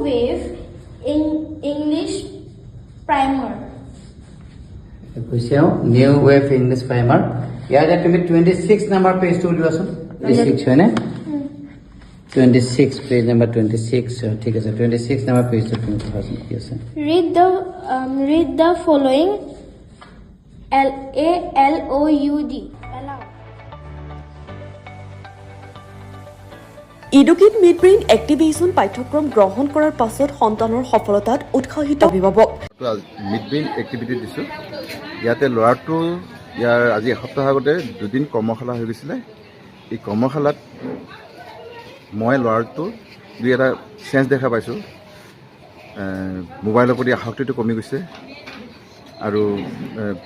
wave in English primer. New wave English primer. ইয়াতে তুমি 26 number পেজটো উলিওৱাচোন 26 হয়নে 26 পেজ নাম্বাৰ 26 ঠিক আছে 26 নাম্বাৰ পেজটো তুমি পঢ়াচোন কি আছে Read the following. ALOUD. Edukid mid brain activation পাঠ্যক্ৰম গ্ৰহণ কৰাৰ পাছত সন্তানৰ সফলতাত উৎসাহিত অভিভাৱক মিড ব্ৰেইন এক্টিভিটি দিছোঁ ইয়াতে ল'ৰাটো ইয়াৰ আজি এসপ্তাহ আগতে দুদিন কৰ্মশালা হৈ গৈছিলে এই কৰ্মশালাত মই ল'ৰাটো দুই এটা চেঞ্জ দেখা পাইছোঁ মোবাইলৰ প্ৰতি আসক্তিটো কমি গৈছে আৰু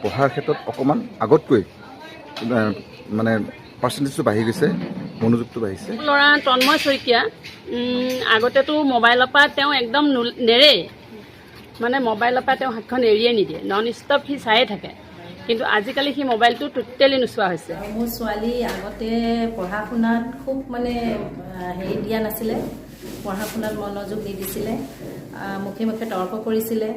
পঢ়াৰ ক্ষেত্ৰত অকণমান আগতকৈ মানে পাৰ্চেণ্টেজটো বাঢ়ি গৈছে মনোযোগটো বাঢ়িছে ল'ৰা তন্ময় শইকীয়া আগতেতো মোবাইলৰ পৰা তেওঁ একদম নেৰে মানে মোবাইলৰ পৰা তেওঁ হাতখন এৰিয়ে নিদিয়ে নন ষ্টপ সি চায়ে থাকে কিন্তু আজিকালি সি মোবাইলটো টোটেলি নোচোৱা হৈছে মোৰ ছোৱালী আগতে পঢ়া শুনাত খুব মানে হেৰি দিয়া নাছিলে পঢ়া শুনাত মনোযোগ নিদিছিলে মুখে মুখে তৰ্ক কৰিছিলে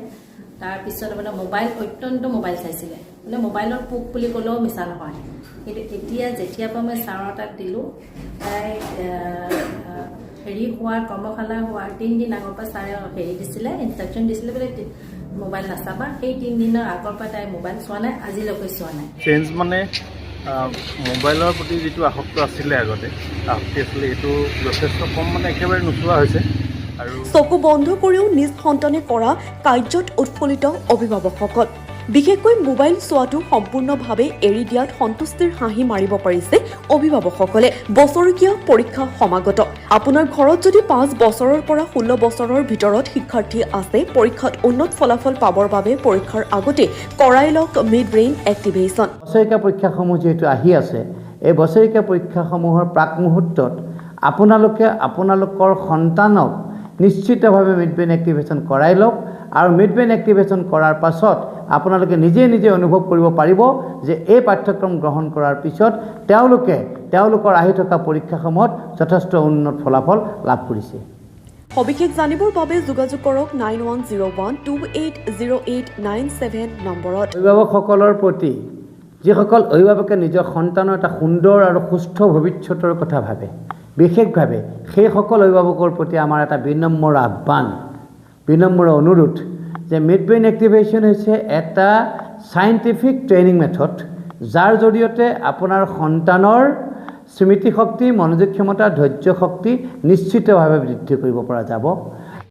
তাৰপিছত মানে মোবাইল অত্যন্ত মোবাইল চাইছিলে মানে মোবাইলৰ পোক বুলি ক'লেও মিছা নহয় কিন্তু এতিয়া যেতিয়াৰ পৰা মই ছাৰৰ তাত দিলোঁ তাই হেৰি হোৱাৰ কৰ্মশালা হোৱাৰ 3 দিন আগৰ পৰা ছাৰে হেৰি দিছিলে ইনষ্ট্ৰাকশ্যন দিছিলে বোলে মোবাইল নাচাবা সেই 3 দিনৰ আগৰ পৰা তাই মোবাইল চোৱা নাই আজিলৈকে চোৱা নাই চেঞ্জ মানে মোবাইলৰ প্ৰতি যিটো আসক্ত আছিলে আগতে আসক্তি আছিলে এইটো যথেষ্ট কম মানে একেবাৰে নোচোৱা হৈছে আৰু চকু বন্ধ কৰিও নিজ সন্তানে কৰা কাৰ্যত উৎফুল্লিত অভিভাৱকসকল বিশেষকৈ মোবাইল চোৱাটো সম্পূৰ্ণভাৱে এৰি দিয়াত সন্তুষ্টিৰ হাঁহি মাৰিব পাৰিছে অভিভাৱকসকলে বছৰীয়া পৰীক্ষা সমাগত আপোনাৰ ঘৰত যদি 5 বছৰৰ পৰা 16 বছৰৰ ভিতৰত শিক্ষাৰ্থী আছে পৰীক্ষাত উন্নত ফলাফল পাবৰ বাবে পৰীক্ষাৰ আগতে কৰাই লওক মিড ব্ৰেইন এক্টিভেশ্যন বছৰীয়া পৰীক্ষাসমূহ যিহেতু আহি আছে এই বছৰীয়া পৰীক্ষাসমূহৰ প্ৰাক মুহূৰ্তত আপোনালোকৰ সন্তানক নিশ্চিতভাৱে মিড ব্ৰেইন এক্টিভেশ্যন কৰাই লওক আৰু মিড ব্ৰেইন এক্টিভেশ্যন কৰাৰ পাছত আপোনালোকে নিজে নিজে অনুভৱ কৰিব পাৰিব যে এই পাঠ্যক্ৰম গ্ৰহণ কৰাৰ পিছত তেওঁলোকৰ আহি থকা পৰীক্ষাসমূহত যথেষ্ট উন্নত ফলাফল লাভ কৰিছে সবিশেষ জানিবৰ বাবে যোগাযোগ কৰক 9101280897 নম্বৰত অভিভাৱকসকলৰ প্ৰতি যিসকল অভিভাৱকে নিজৰ সন্তানৰ এটা সুন্দৰ আৰু সুস্থ ভৱিষ্যতৰ কথা ভাবে বিশেষভাৱে সেইসকল অভিভাৱকৰ প্ৰতি আমাৰ এটা বিনম্ৰ আহ্বান বিনম্ৰ অনুৰোধ যে মিড ব্ৰেইন এক্টিভেশ্যন হৈছে এটা সাইণ্টিফিক ট্ৰেইনিং মেথড যাৰ জৰিয়তে আপোনাৰ সন্তানৰ স্মৃতি শক্তি মনোযোগ ক্ষমতা ধৈৰ্য শক্তি নিশ্চিতভাৱে বৃদ্ধি কৰিব পৰা যাব